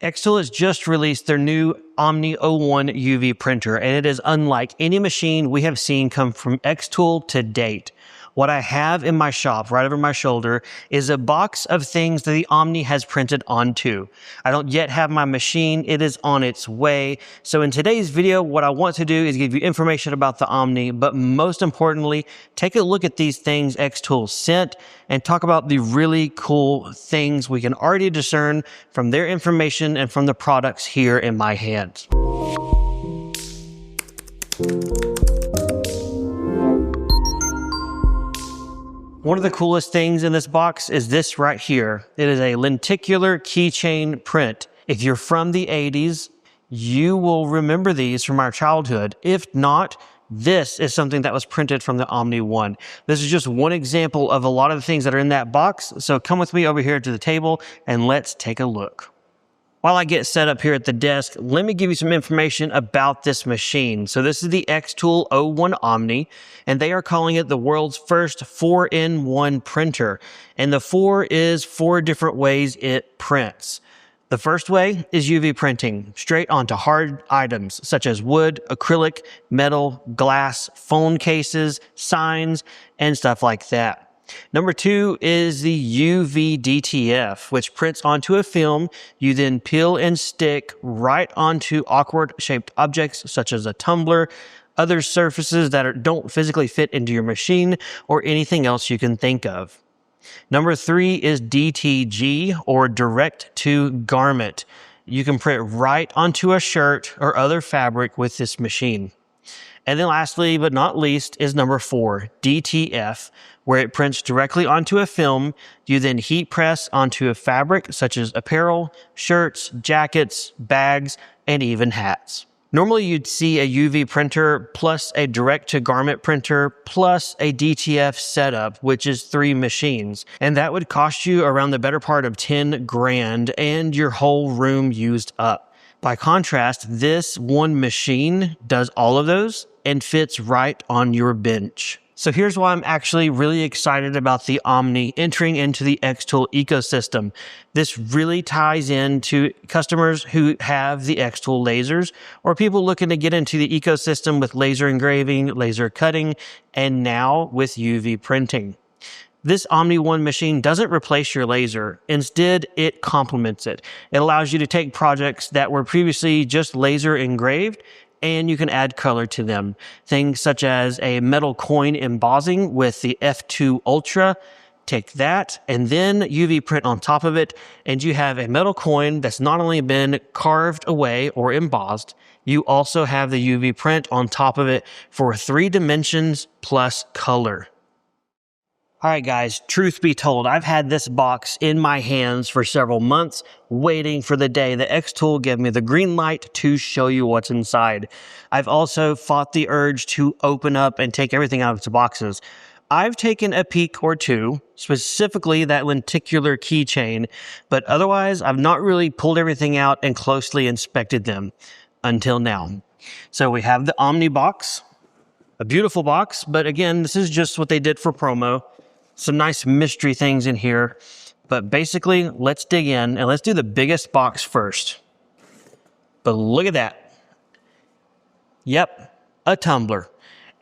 xTool has just released their new Omni O1 UV printer, and it is unlike any machine we have seen come from xTool to date. What I have in my shop right over my shoulder is a box of things that the Omni has printed onto. I don't yet have my machine. It is on its way. So in today's video, what I want to do is give you information about the Omni, but most importantly, take a look at these things xTool sent and talk about the really cool things we can already discern from their information and from the products here in my hands. One of the coolest things in this box is this right here. It is a lenticular keychain print. If you're from the 80s, you will remember these from our childhood. If not, this is something that was printed from the Omni 1. This is just one example of a lot of the things that are in that box. So come with me over here to the table and let's take a look. While I get set up here at the desk, let me give you some information about this machine. So this is the xTool O1 Omni, and they are calling it the world's first 4-in-1 printer. And the 4 is 4 different ways it prints. The first way is UV printing, straight onto hard items such as wood, acrylic, metal, glass, phone cases, signs, and stuff like that. Number 2 is the UV DTF, which prints onto a film you then peel and stick right onto awkward shaped objects such as a tumbler, other surfaces that don't physically fit into your machine, or anything else you can think of. Number 3 is DTG, or direct to garment. You can print right onto a shirt or other fabric with this machine. And then lastly, but not least, is number 4, DTF, where it prints directly onto a film. You then heat press onto a fabric such as apparel, shirts, jackets, bags, and even hats. Normally you'd see a UV printer plus a direct-to-garment printer plus a DTF setup, which is 3 machines. And that would cost you around the better part of 10 grand and your whole room used up. By contrast, this one machine does all of those and fits right on your bench. So here's why I'm actually really excited about the Omni entering into the xTool ecosystem. This really ties into customers who have the xTool lasers or people looking to get into the ecosystem with laser engraving, laser cutting, and now with UV printing. This Omni 1 machine doesn't replace your laser. Instead, it complements it. It allows you to take projects that were previously just laser engraved and you can add color to them. Things such as a metal coin embossing with the F2 Ultra. Take that and then UV print on top of it, and you have a metal coin that's not only been carved away or embossed, you also have the UV print on top of it for 3 dimensions plus color. All right, guys, truth be told, I've had this box in my hands for several months, waiting for the day that xTool gave me the green light to show you what's inside. I've also fought the urge to open up and take everything out of its boxes. I've taken a peek or two, specifically that lenticular keychain, but otherwise I've not really pulled everything out and closely inspected them until now. So we have the Omni Box, a beautiful box, but again, this is just what they did for promo. Some nice mystery things in here, but basically let's dig in and let's do the biggest box first. But look at that. Yep, a tumbler.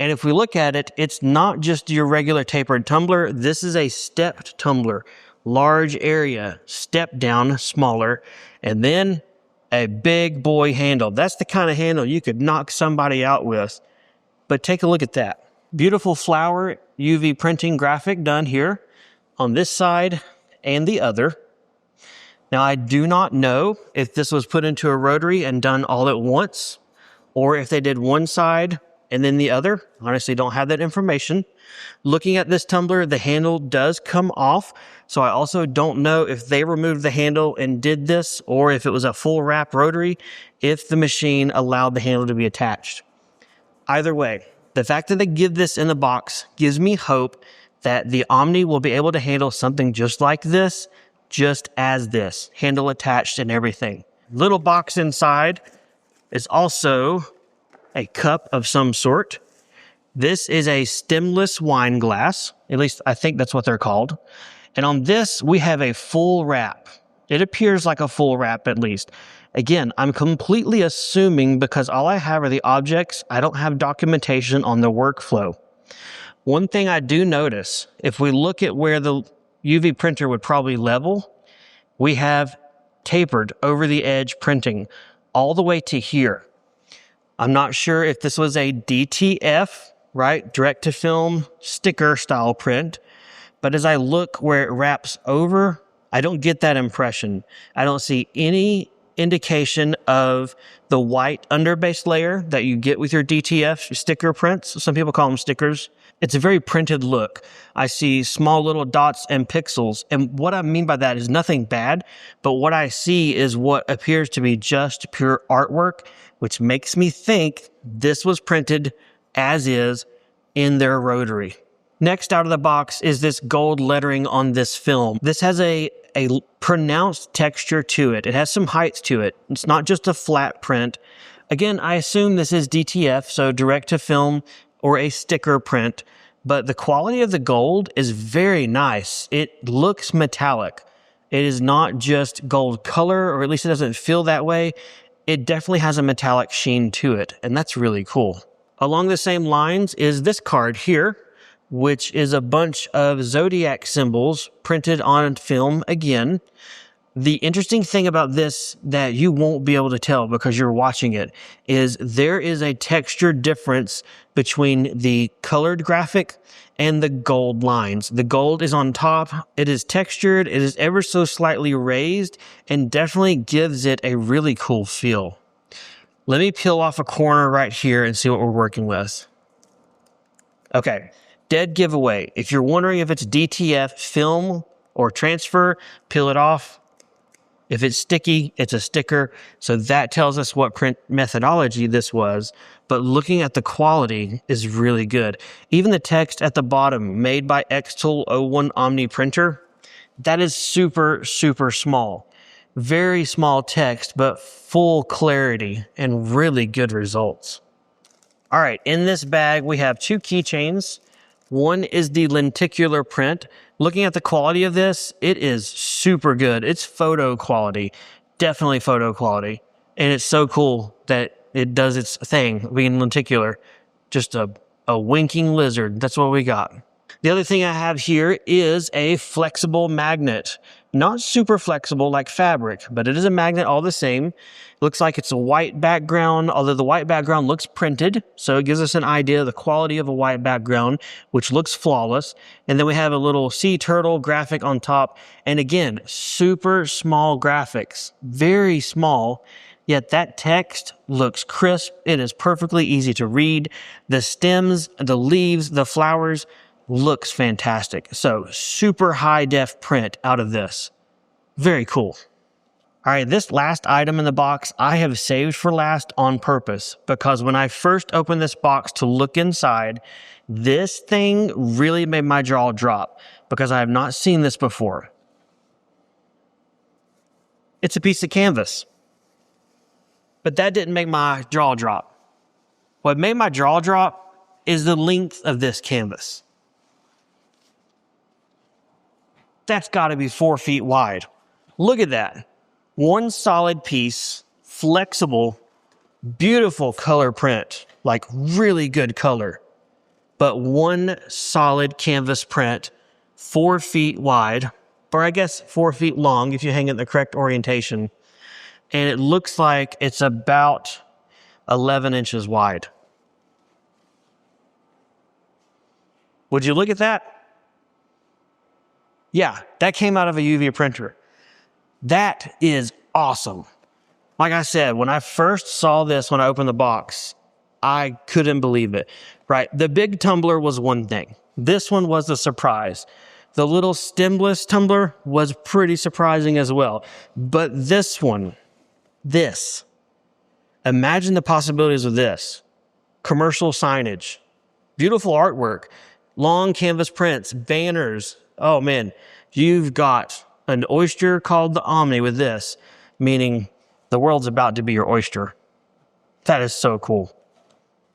And if we look at it, it's not just your regular tapered tumbler. This is a stepped tumbler, large area, step down, smaller, and then a big boy handle. That's the kind of handle you could knock somebody out with. But take a look at that. Beautiful flower UV printing graphic done here on this side and the other. Now, I do not know if this was put into a rotary and done all at once, or if they did one side and then the other. Honestly, don't have that information. Looking at this tumbler, the handle does come off, so I also don't know if they removed the handle and did this, or if it was a full wrap rotary, if the machine allowed the handle to be attached. Either way, the fact that they give this in the box gives me hope that the Omni will be able to handle something just like this, just as this, handle attached and everything. Little box inside is also a cup of some sort. This is a stemless wine glass. At least I think that's what they're called. And on this, we have a full wrap. It appears like a full wrap at least. Again, I'm completely assuming because all I have are the objects. I don't have documentation on the workflow. One thing I do notice, if we look at where the UV printer would probably level, we have tapered over the edge printing all the way to here. I'm not sure if this was a DTF, right? Direct to film sticker style print. But as I look where it wraps over, I don't get that impression. I don't see any indication of the white underbase layer that you get with your DTF sticker prints. Some people call them stickers. It's a very printed look. I see small little dots and pixels. And what I mean by that is nothing bad, but what I see is what appears to be just pure artwork, which makes me think this was printed as is in their rotary. Next out of the box is this gold lettering on this film. This has a pronounced texture to it. It has some height to it. It's not just a flat print. Again, I assume this is DTF, so direct to film or a sticker print, but the quality of the gold is very nice. It looks metallic. It is not just gold color, or at least it doesn't feel that way. It definitely has a metallic sheen to it, and that's really cool. Along the same lines is this card here, which is a bunch of zodiac symbols printed on film again. The interesting thing about this that you won't be able to tell because you're watching it is there is a texture difference between the colored graphic and the gold lines. The gold is on top. It is textured. It is ever so slightly raised and definitely gives it a really cool feel. Let me peel off a corner right here and see what we're working with. Okay. Dead giveaway. If you're wondering if it's DTF film or transfer, peel it off. If it's sticky, it's a sticker. So that tells us what print methodology this was. But looking at the quality is really good. Even the text at the bottom, made by xTool O1 Omni printer, that is super, super small. Very small text, but full clarity and really good results. All right, in this bag, we have 2 keychains. One is the lenticular print. Looking at the quality of this, it is super good. It's photo quality, definitely photo quality. And it's so cool that it does its thing, being lenticular. Just a winking lizard. That's what we got. The other thing I have here is a flexible magnet. Not super flexible like fabric, but it is a magnet all the same. Looks like it's a white background, although the white background looks printed, so it gives us an idea of the quality of a white background, which looks flawless. And then we have a little sea turtle graphic on top. And again, super small graphics, very small, yet that text looks crisp. It is perfectly easy to read. The stems, the leaves, the flowers, looks fantastic. So super high def print out of this. Very cool. All right, this last item in the box I have saved for last on purpose because when I first opened this box to look inside, this thing really made my jaw drop because I have not seen this before. It's a piece of canvas. But that didn't make my jaw drop. What made my jaw drop is the length of this canvas. That's got to be 4 feet wide. Look at that. One solid piece, flexible, beautiful color print, like really good color. But one solid canvas print, 4 feet wide, or I guess 4 feet long if you hang it in the correct orientation. And it looks like it's about 11 inches wide. Would you look at that? Yeah, that came out of a UV printer. That is awesome. Like I said, when I first saw this, when I opened the box, I couldn't believe it, right? The big tumbler was one thing. This one was a surprise. The little stemless tumbler was pretty surprising as well. But this one, imagine the possibilities of this. Commercial signage, beautiful artwork, long canvas prints, banners. Oh man, you've got an oyster called the Omni with this, meaning the world's about to be your oyster. That is so cool.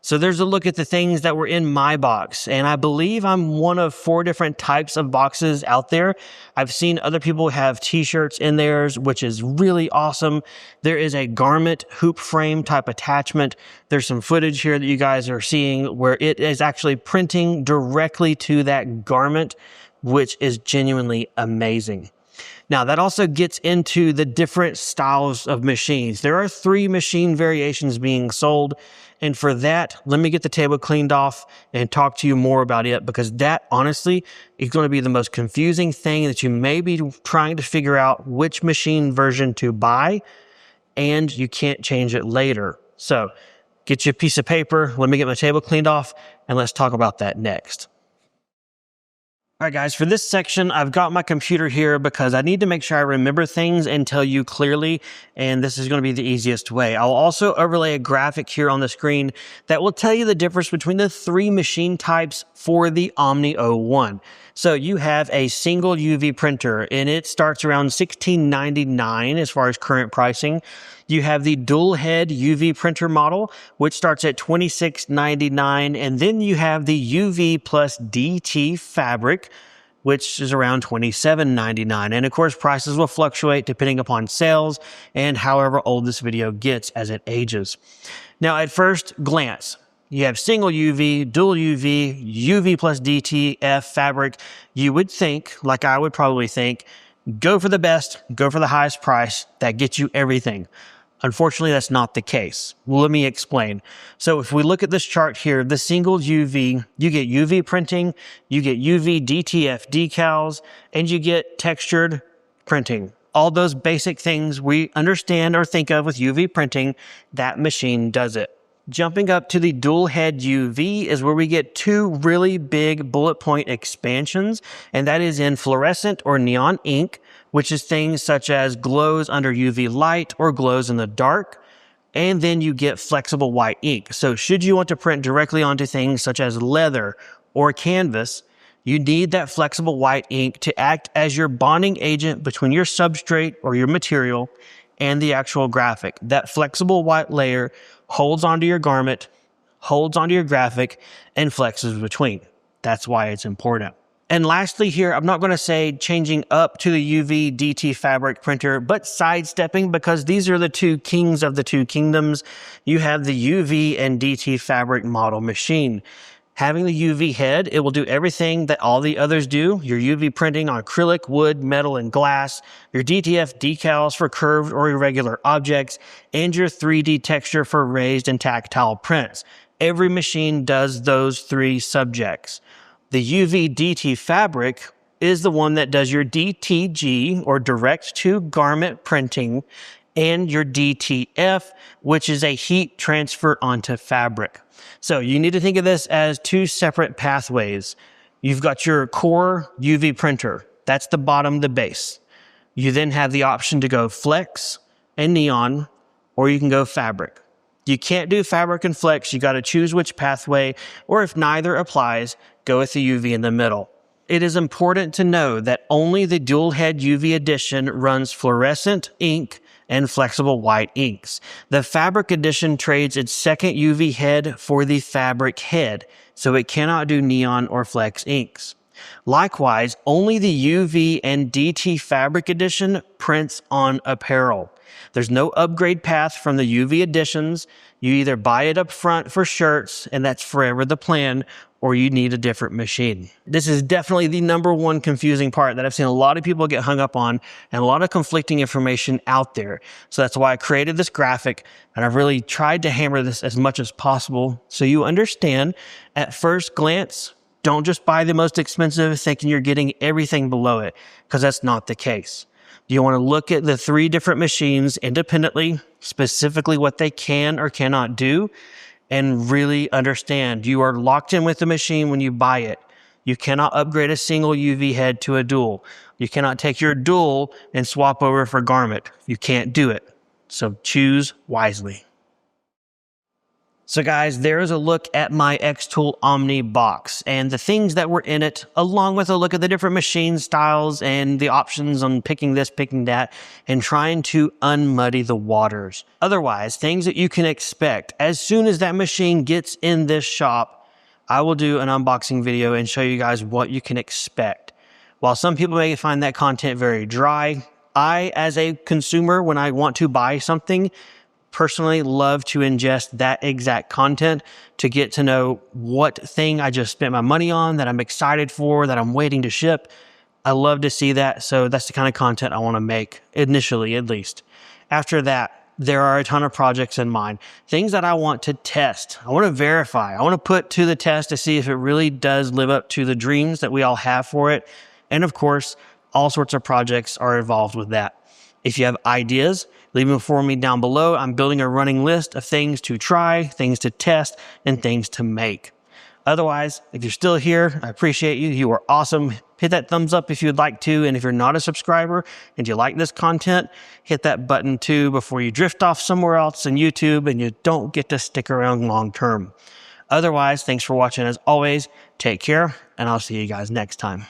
So there's a look at the things that were in my box. And I believe I'm one of 4 different types of boxes out there. I've seen other people have t-shirts in theirs, which is really awesome. There is a garment hoop frame type attachment. There's some footage here that you guys are seeing where it is actually printing directly to that garment, which is genuinely amazing. Now, that also gets into the different styles of machines. There are 3 machine variations being sold. And for that, let me get the table cleaned off and talk to you more about it, because that honestly is going to be the most confusing thing that you may be trying to figure out which machine version to buy, and you can't change it later. So get you a piece of paper, let me get my table cleaned off, and let's talk about that next. All right, guys, for this section, I've got my computer here because I need to make sure I remember things and tell you clearly, and this is going to be the easiest way. I'll also overlay a graphic here on the screen that will tell you the difference between the 3 machine types for the Omni O1. So you have a single UV printer, and it starts around $16.99 as far as current pricing. You have the dual head UV printer model, which starts at $26.99, and then you have the UV plus DT fabric, which is around $27.99. And of course, prices will fluctuate depending upon sales and however old this video gets as it ages. Now, at first glance, you have single UV, dual UV, UV plus DTF fabric. You would think, like I would probably think, go for the best, go for the highest price, that gets you everything. Unfortunately, that's not the case. Well, let me explain. So if we look at this chart here, the single UV, you get UV printing, you get UV DTF decals, and you get textured printing. All those basic things we understand or think of with UV printing, that machine does it. Jumping up to the dual head UV is where we get 2 really big bullet point expansions, and that is in fluorescent or neon ink, which is things such as glows under UV light or glows in the dark. And then you get flexible white ink. So should you want to print directly onto things such as leather or canvas, you need that flexible white ink to act as your bonding agent between your substrate or your material and the actual graphic. That flexible white layer holds onto your garment, holds onto your graphic, and flexes between. That's why it's important. And lastly here, I'm not going to say changing up to the UV DT fabric printer, but sidestepping, because these are the 2 kings of the 2 kingdoms. You have the UV and DT fabric model machine. Having the UV head, it will do everything that all the others do. Your UV printing on acrylic, wood, metal, and glass, your DTF decals for curved or irregular objects, and your 3D texture for raised and tactile prints. Every machine does those 3 subjects. The UV DT fabric is the one that does your DTG, or direct to garment printing, and your DTF, which is a heat transfer onto fabric. So you need to think of this as 2 separate pathways. You've got your core UV printer. That's the bottom, the base. You then have the option to go flex and neon, or you can go fabric. You can't do fabric and flex. You got to choose which pathway, or if neither applies, go with the UV in the middle. It is important to know that only the dual head UV edition runs fluorescent ink and flexible white inks. The fabric edition trades its second UV head for the fabric head, so it cannot do neon or flex inks. Likewise, only the UV and DT fabric edition prints on apparel. There's no upgrade path from the UV editions. You either buy it up front for shirts, and that's forever the plan, or you need a different machine. This is definitely the #1 confusing part that I've seen a lot of people get hung up on, and a lot of conflicting information out there. So that's why I created this graphic, and I've really tried to hammer this as much as possible so you understand at first glance. Don't just buy the most expensive thinking you're getting everything below it, because that's not the case. You want to look at the 3 different machines independently, specifically what they can or cannot do, and really understand you are locked in with the machine when you buy it. You cannot upgrade a single UV head to a dual. You cannot take your dual and swap over for garment. You can't do it. So choose wisely. So guys, there's a look at my xTool Omni box and the things that were in it, along with a look at the different machine styles and the options on picking this, picking that, and trying to unmuddy the waters. Otherwise, things that you can expect as soon as that machine gets in this shop, I will do an unboxing video and show you guys what you can expect. While some people may find that content very dry, I, as a consumer, when I want to buy something, personally love to ingest that exact content to get to know what thing I just spent my money on, that I'm excited for, that I'm waiting to ship. I love to see that. So that's the kind of content I want to make, initially at least. After that, there are a ton of projects in mind, things that I want to test. I want to verify. I want to put to the test to see if it really does live up to the dreams that we all have for it. And of course, all sorts of projects are involved with that. If you have ideas, leave them for me down below. I'm building a running list of things to try, things to test, and things to make. Otherwise, if you're still here, I appreciate you. You are awesome. Hit that thumbs up if you'd like to. And if you're not a subscriber and you like this content, hit that button too before you drift off somewhere else in YouTube and you don't get to stick around long term. Otherwise, thanks for watching as always. Take care, and I'll see you guys next time.